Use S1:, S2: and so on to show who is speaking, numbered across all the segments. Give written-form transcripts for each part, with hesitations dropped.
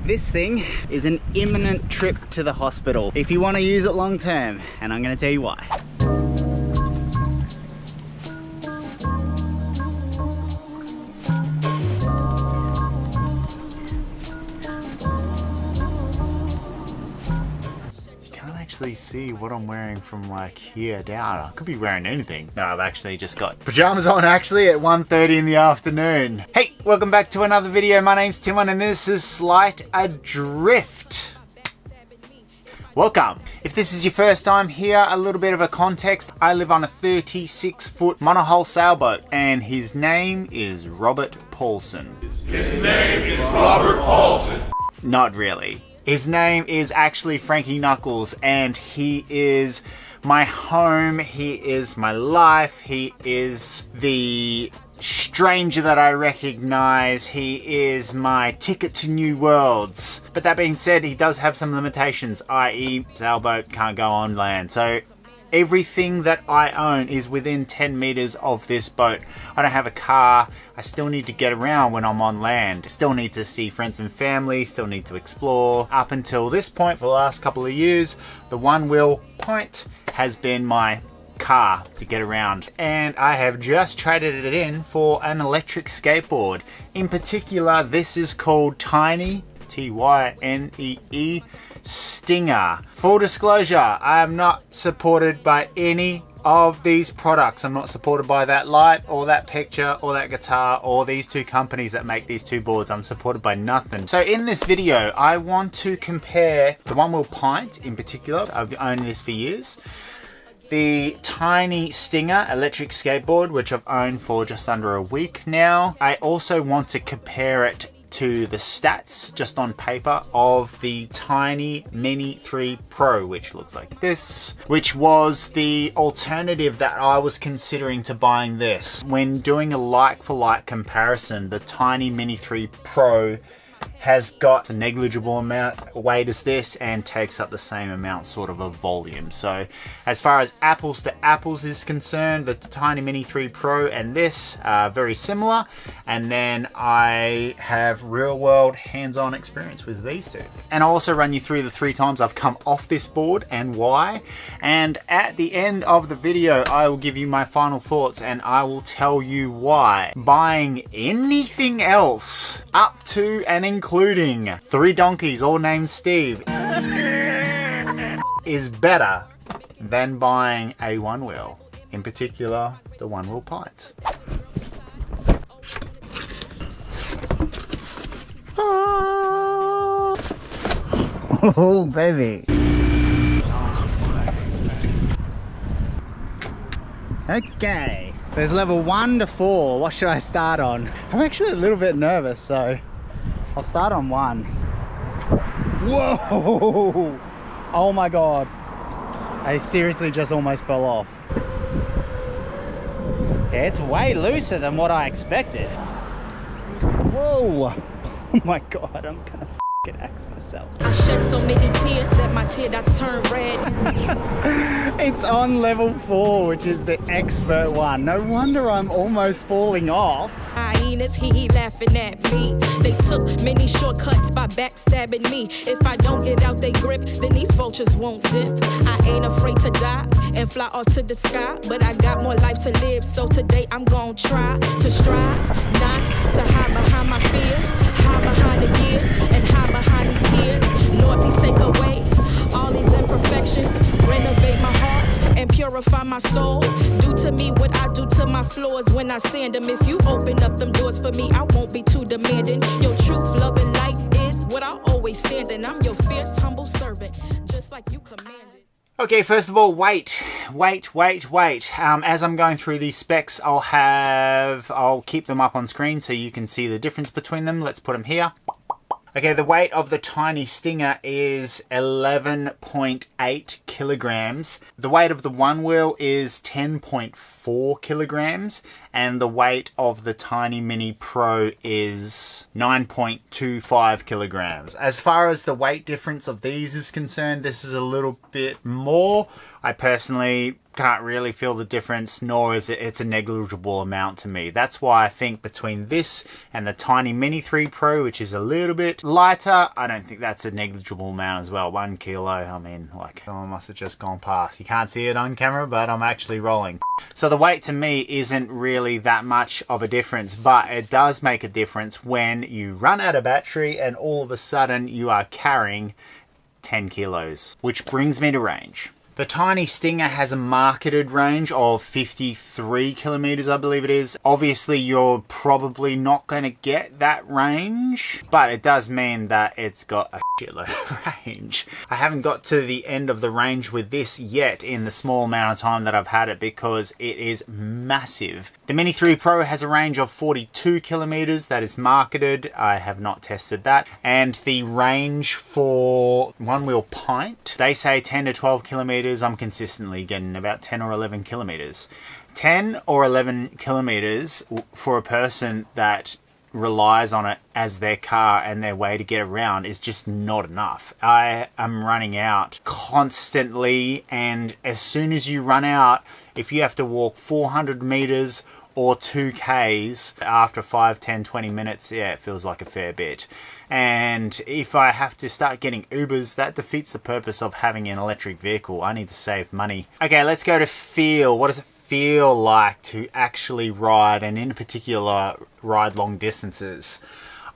S1: This thing is an imminent trip to the hospital if you want to use it long term, and I'm going to tell you why. Actually see what I'm wearing from like here down. I could be wearing anything. No, I've actually just got pajamas on actually at 1:30 in the afternoon. Hey, welcome back to another video. My name's Tymon and this is Slight Adrift. Welcome. If this is your first time here, a little bit of a context. I live on a 36-foot monohull sailboat and his name is Robert Paulson.
S2: His name is Robert Paulson.
S1: Not really. His name is actually Frankie Knuckles and he is my home, he is my life, he is the stranger that I recognize, he is my ticket to new worlds. But that being said, he does have some limitations, i.e. sailboat can't go on land. So everything that I own is within 10 meters of this boat. I don't have a car. I still need to get around when I'm on land. Still need to see friends and family. Still need to explore. Up until this point, for the last couple of years, the Onewheel Pint has been my car to get around. And I have just traded it in for an electric skateboard. In particular, this is called Tynee, T-Y-N-E-E, Stinger. Full disclosure, I am not supported by any of these products. I'm not supported by that light or that picture or that guitar or these two companies that make these two boards. I'm supported by nothing. So in this video, I want to compare the Onewheel Pint in particular. I've owned this for years. The Tynee Stinger electric skateboard, which I've owned for just under a week now. I also want to compare it to the stats just on paper of the Tynee Mini 3 Pro, which looks like this, which was the alternative that I was considering to buying this. When doing a like for like comparison, the Tynee Mini 3 Pro has got a negligible amount of weight as this and takes up the same amount sort of volume. So as far as apples to apples is concerned, the Tynee Mini 3 Pro and this are very similar. And then I have real world hands-on experience with these two. And I'll also run you through the 3 times I've come off this board and why. And at the end of the video, I will give you my final thoughts and I will tell you why buying anything else up to and including 3 donkeys all named Steve is better than buying a Onewheel, in particular the Onewheel Pint. Oh baby. Okay, there's level 1 to 4. What should I start on? I'm actually a little bit nervous, so I'll start on 1. Whoa! Oh my god. I seriously just almost fell off. Yeah, it's way looser than what I expected. Whoa! Oh my god, I'm gonna f***ing axe myself.
S3: I shed so many tears that my tear dots turn red.
S1: It's on level 4, which is the expert one. No wonder I'm almost falling off.
S3: Hyenas, he laughing at me. They took many shortcuts by backstabbing me. If I don't get out they grip, then these vultures won't dip. I ain't afraid to die and fly off to the sky, but I got more life to live, so today I'm gonna try to strive, not to hide behind my fears, hide behind the years, and hide behind these tears. Lord, please take away all these imperfections, renovate my heart and purify my soul. Do to me what I do to my floors when I sand them. If you open up them doors for me, I won't be too demanding. Your truth, love, and light is what I always stand in. I'm your fierce, humble servant, just like you commanded.
S1: Okay, first of all, weight. As I'm going through these specs, I'll keep them up on screen so you can see the difference between them. Let's put them here. Okay, the weight of the Tynee Stinger is 11.8 kilograms. The weight of the Onewheel is 10.4 kilograms. And the weight of the Tynee Mini Pro is 9.25 kilograms. As far as the weight difference of these is concerned, this is a little bit more. I personally can't really feel the difference, nor is it's a negligible amount to me. That's why I think between this and the Tynee Mini 3 Pro, which is a little bit lighter, I don't think that's a negligible amount as well. 1 kilo, I mean, like, I must have just gone past. You can't see it on camera, but I'm actually rolling. So the weight to me isn't really that much of a difference, but it does make a difference when you run out of battery and all of a sudden you are carrying 10 kilos, which brings me to range. The Tynee Stinger has a marketed range of 53 kilometers, I believe it is. Obviously, you're probably not going to get that range, but it does mean that it's got a shitload of range. I haven't got to the end of the range with this yet in the small amount of time that I've had it because it is massive. The Mini 3 Pro has a range of 42 kilometers that is marketed. I have not tested that. And the range for Onewheel Pint, they say 10 to 12 kilometers. I'm consistently getting about 10 or 11 kilometers. 10 or 11 kilometers for a person that relies on it as their car and their way to get around is just not enough. I am running out constantly, and as soon as you run out, if you have to walk 400 meters or 2Ks after 5, 10, 20 minutes, yeah, it feels like a fair bit. And if I have to start getting Ubers, that defeats the purpose of having an electric vehicle. I need to save money. Okay, let's go to feel. What does it feel like to actually ride, and in particular, ride long distances?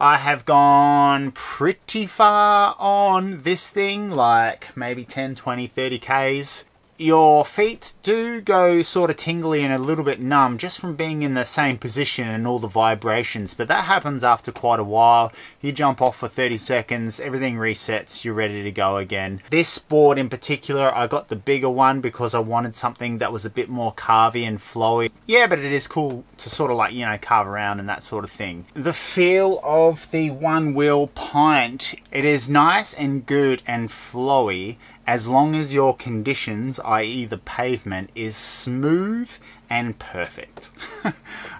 S1: I have gone pretty far on this thing, like maybe 10, 20, 30 Ks. Your feet do go sort of tingly and a little bit numb just from being in the same position and all the vibrations, but that happens after quite a while. You jump off for 30 seconds, everything resets, you're ready to go again. This board in particular, I got the bigger one because I wanted something that was a bit more carvy and flowy. Yeah, but it is cool to sort of like, you know, carve around and that sort of thing. The feel of the Onewheel Pint, it is nice and good and flowy, as long as your conditions, i.e. the pavement, is smooth and perfect.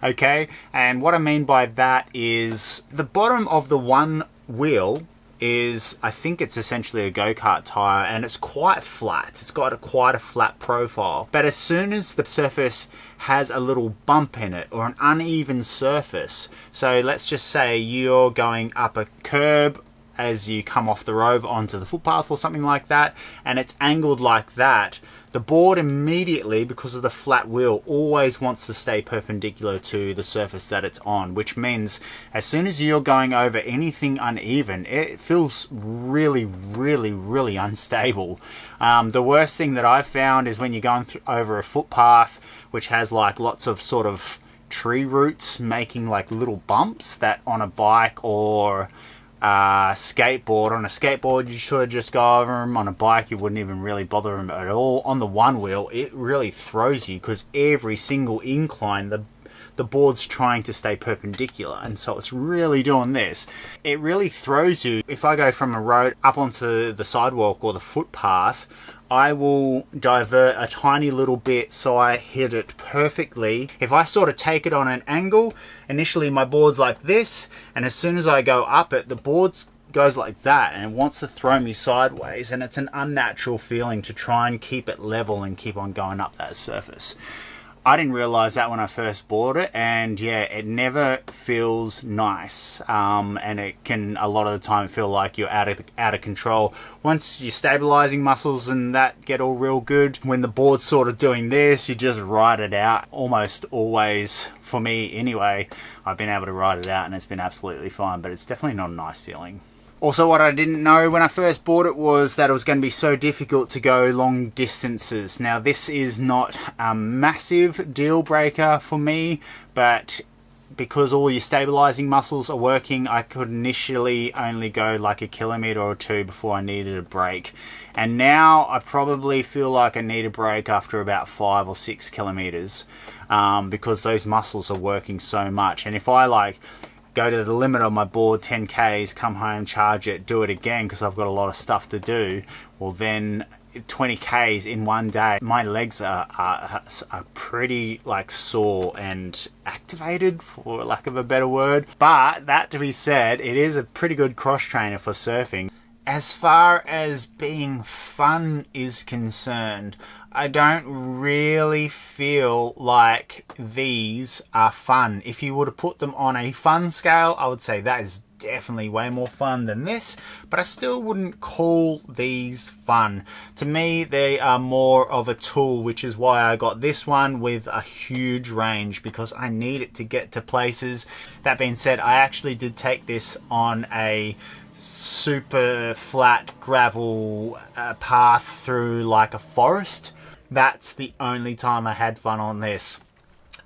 S1: Okay, and what I mean by that is the bottom of the one wheel is, I think it's essentially a go-kart tire, and it's quite flat. It's got quite a flat profile. But as soon as the surface has a little bump in it or an uneven surface, so let's just say you're going up a curb as you come off the road onto the footpath or something like that, and it's angled like that, the board immediately, because of the flat wheel, always wants to stay perpendicular to the surface that it's on, which means as soon as you're going over anything uneven, it feels really, really, really unstable. The worst thing that I've found is when you're going over a footpath which has like lots of sort of tree roots making like little bumps, that on a bike or skateboard. On a skateboard you should just go over them. On a bike you wouldn't even really bother them at all. On the one wheel it really throws you because every single incline the board's trying to stay perpendicular, and so it's really doing this. It really throws you. If I go from a road up onto the sidewalk or the footpath, I will divert a tiny little bit so I hit it perfectly. If I sort of take it on an angle, initially my board's like this, and as soon as I go up it, the board goes like that and it wants to throw me sideways, and it's an unnatural feeling to try and keep it level and keep on going up that surface. I didn't realize that when I first bought it, and yeah, it never feels nice, and it can a lot of the time feel like you're out of control. Once your stabilizing muscles and that get all real good, when the board's sort of doing this, you just ride it out. Almost always, for me anyway, I've been able to ride it out and it's been absolutely fine, but it's definitely not a nice feeling. Also, what I didn't know when I first bought it was that it was going to be so difficult to go long distances. Now, this is not a massive deal breaker for me, but because all your stabilizing muscles are working, I could initially only go like a kilometer or two before I needed a break. And now I probably feel like I need a break after about 5 or 6 kilometers, because those muscles are working so much. And if I like go to the limit of my board, 10 Ks, come home, charge it, do it again because I've got a lot of stuff to do, well then 20 Ks in one day, my legs are pretty like sore and activated, for lack of a better word. But that to be said, it is a pretty good cross trainer for surfing. as far as being fun is concerned, I don't really feel like these are fun. If you were to put them on a fun scale, I would say that is definitely way more fun than this, but I still wouldn't call these fun. To me, they are more of a tool, which is why I got this one with a huge range, because I need it to get to places. That being said, I actually did take this on a super flat gravel path through like a forest. That's the only time I had fun on this.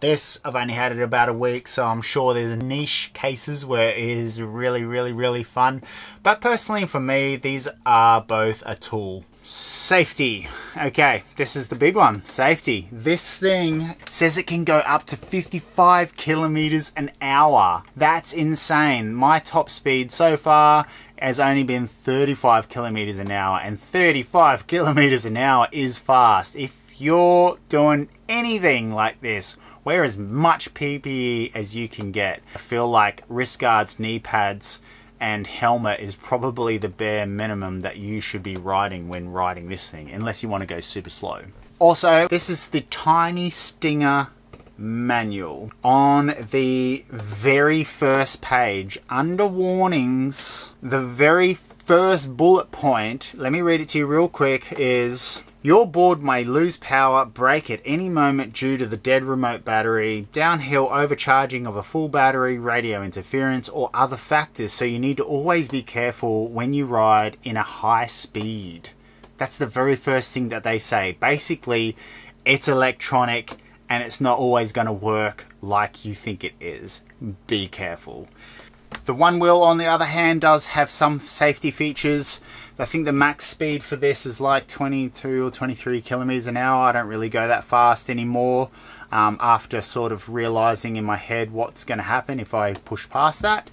S1: This, I've only had it about a week, so I'm sure there's niche cases where it is really fun. But personally for me, these are both a tool. Safety. Okay, this is the big one. Safety. This thing says it can go up to 55 kilometers an hour. That's insane. My top speed so far has only been 35 kilometers an hour, and 35 kilometers an hour is fast. If you're doing anything like this, wear as much PPE as you can get. I feel like wrist guards, knee pads, and helmet is probably the bare minimum that you should be riding when riding this thing, unless you want to go super slow. Also, this is the Tynee Stinger manual. On the very first page, under warnings, the very first bullet point, let me read it to you real quick, is: your board may lose power, break at any moment due to the dead remote battery, downhill overcharging of a full battery, radio interference, or other factors, so you need to always be careful when you ride in a high speed. That's the very first thing that they say. Basically, it's electronic and it's not always going to work like you think it is. Be careful. The Onewheel, on the other hand, does have some safety features. I think the max speed for this is like 22 or 23 kilometers an hour. I don't really go that fast anymore after sort of realizing in my head what's going to happen if I push past that.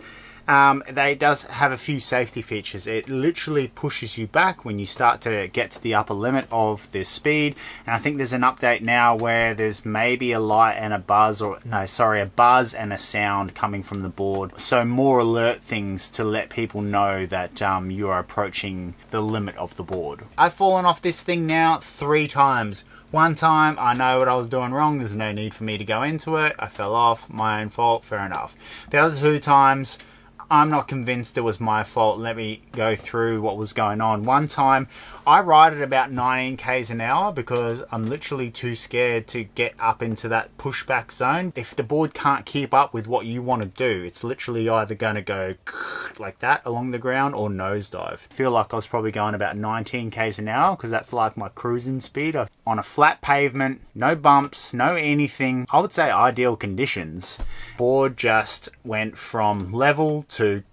S1: They does have a few safety features. It literally pushes you back when you start to get to the upper limit of this speed, and I think there's an update now where there's maybe a light and a buzz, or no, sorry, a buzz and a sound coming from the board, so more alert things to let people know that you are approaching the limit of the board. I've fallen off this thing now 3 times. One time, I know what I was doing wrong, there's no need for me to go into it, I fell off, my own fault, fair enough. The other 2 times, I'm not convinced it was my fault. Let me go through what was going on. One time, I ride at about 19 k's an hour because I'm literally too scared to get up into that pushback zone. If the board can't keep up with what you want to do, it's literally either going to go like that along the ground or nosedive. I feel like I was probably going about 19 k's an hour because that's like my cruising speed. On a flat pavement, no bumps, no anything. I would say ideal conditions. Board just went from level to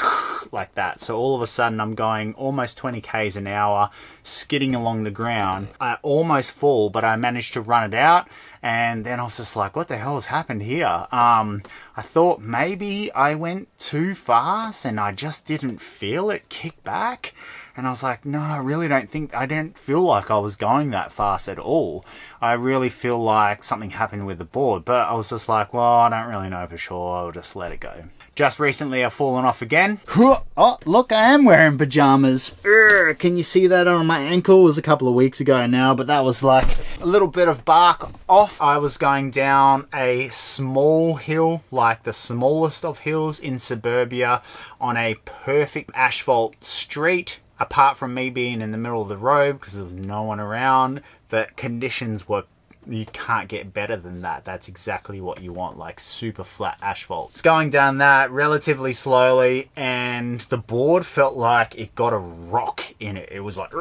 S1: like that. So all of a sudden I'm going almost 20 k's an hour, skidding along the ground. I almost fall, but I managed to run it out. And then I was just like, what the hell has happened here? I thought maybe I went too fast and I just didn't feel it kick back. And I was like, no, I really I didn't feel like I was going that fast at all. I really feel like something happened with the board. But I was just like, well, I don't really know for sure. I'll just let it go. Just recently I've fallen off again. Oh, look, I am wearing pajamas. Can you see that on my ankle? It was a couple of weeks ago now, but that was like a little bit of bark off. I was going down a small hill, like the smallest of hills in suburbia, on a perfect asphalt street. Apart from me being in the middle of the road because there was no one around, the conditions were, you can't get better than that. That's exactly what you want, like super flat asphalt. It's going down that relatively slowly and the board felt like it got a rock in it. It was like,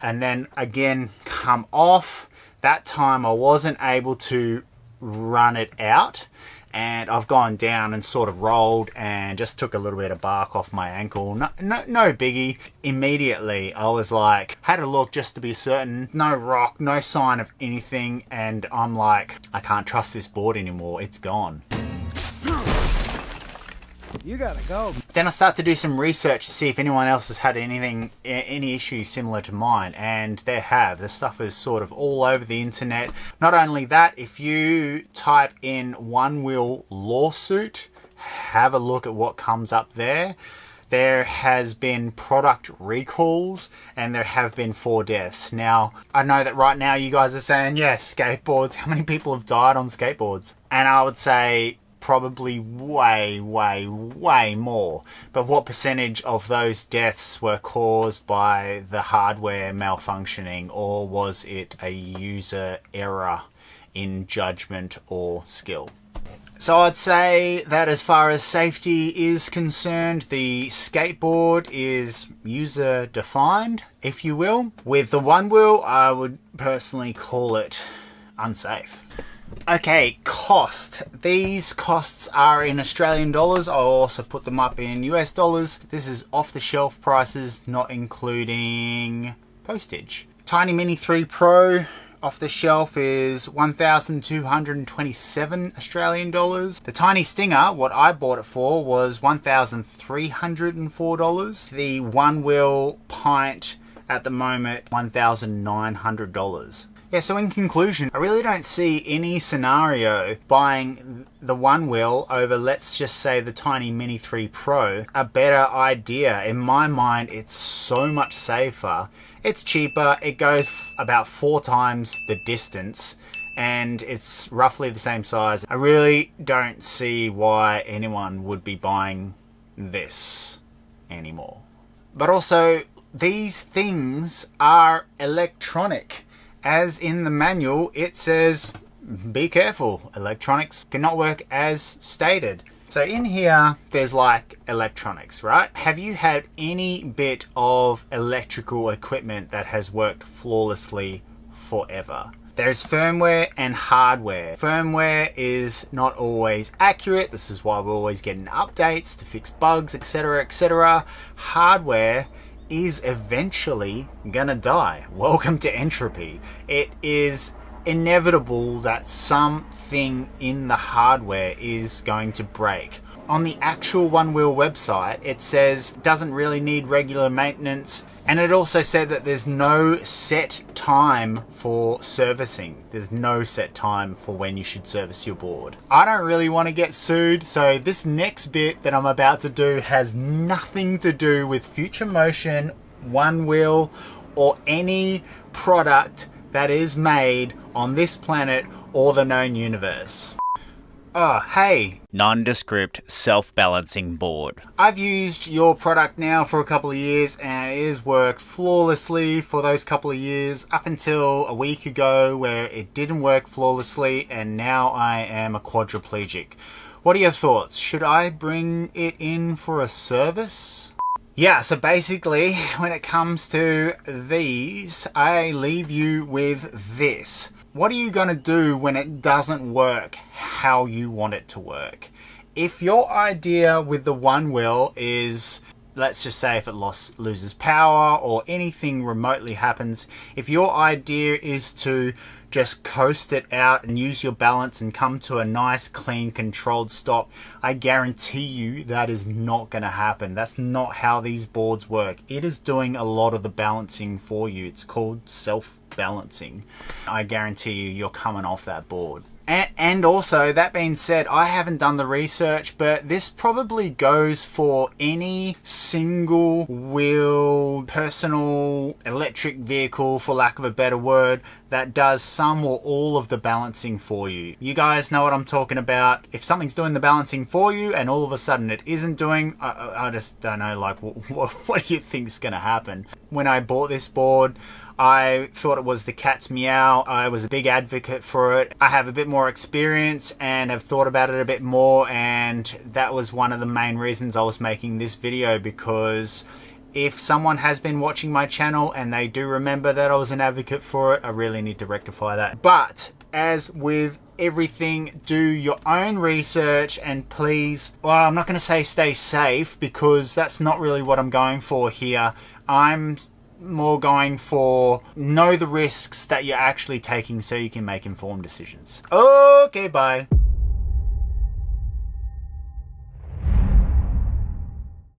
S1: and then again come off. That time I wasn't able to run it out. And I've gone down and sort of rolled and just took a little bit of bark off my ankle. No biggie. Immediately, I was like, had a look just to be certain. No rock, no sign of anything. And I'm like, I can't trust this board anymore. It's gone. You gotta go. Then I start to do some research to see if anyone else has had any issues similar to mine, and they have. The stuff is sort of all over the internet. Not only that, if you type in Onewheel lawsuit, have a look at what comes up there. there has been product recalls and there have been 4 deaths. Now, I know that right now you guys are saying, yeah, skateboards, how many people have died on skateboards? And I would say probably way more. But what percentage of those deaths were caused by the hardware malfunctioning, or was it a user error in judgment or skill? So I'd say that as far as safety is concerned, the skateboard is user defined, if you will. With the Onewheel, I would personally call it unsafe. Okay, cost. These costs are in Australian dollars. I'll also put them up in US dollars. This is off the shelf prices, not including postage. Tynee Mini 3 Pro off the shelf is 1,227 Australian dollars. The Tynee Stinger, what I bought it for, was $1,304. The Onewheel Pint at the moment, $1,900. Yeah, so in conclusion, I really don't see any scenario buying the Onewheel over, let's just say, the Tynee Mini 3 Pro a better idea. In my mind, it's so much safer. It's cheaper, it goes about 4 times the distance, and it's roughly the same size. I really don't see why anyone would be buying this anymore. But also, these things are electronic. As in the manual, it says, be careful, electronics cannot work as stated. So in here, there's like electronics, right? Have you had any bit of electrical equipment that has worked flawlessly forever? There's firmware and hardware. Firmware is not always accurate. This is why we're always getting updates to fix bugs, etc., etc. Hardware is eventually gonna die. Welcome to entropy. It is inevitable that something in the hardware is going to break. On the actual Onewheel website, it says doesn't really need regular maintenance, and it also said that there's no set time for servicing. There's no set time for when you should service your board. I don't really want to get sued, so this next bit that I'm about to do has nothing to do with Future Motion, Onewheel, or any product that is made on this planet or the known universe. Oh, hey, nondescript self-balancing board. I've used your product now for a couple of years and it has worked flawlessly for those couple of years up until a week ago where it didn't work flawlessly, and now I am a quadriplegic. What are your thoughts? Should I bring it in for a service? Yeah, so basically, when it comes to these, I leave you with this. What are you going to do when it doesn't work how you want it to work? If your idea with the Onewheel is, let's just say if it loses power or anything remotely happens, if your idea is to just coast it out and use your balance and come to a nice, clean, controlled stop, I guarantee you that is not going to happen. That's not how these boards work. It is doing a lot of the balancing for you. It's called self-balancing. I guarantee you, you're coming off that board. And also, that being said, I haven't done the research, but this probably goes for any single wheel personal electric vehicle, for lack of a better word, that does some or all of the balancing for you. You guys know what I'm talking about. If something's doing the balancing for you and all of a sudden it isn't doing, I just don't know, like, what do you think's gonna happen? When I bought this board, I thought it was the cat's meow. I was a big advocate for it. I have a bit more experience and have thought about it a bit more, and that was one of the main reasons I was making this video, because if someone has been watching my channel and they do remember that I was an advocate for it, I really need to rectify that. But as with everything, do your own research, and please, well, I'm not going to say stay safe, because that's not really what I'm going for here. I'm more going for know the risks that you're actually taking so you can make informed decisions. Okay, bye.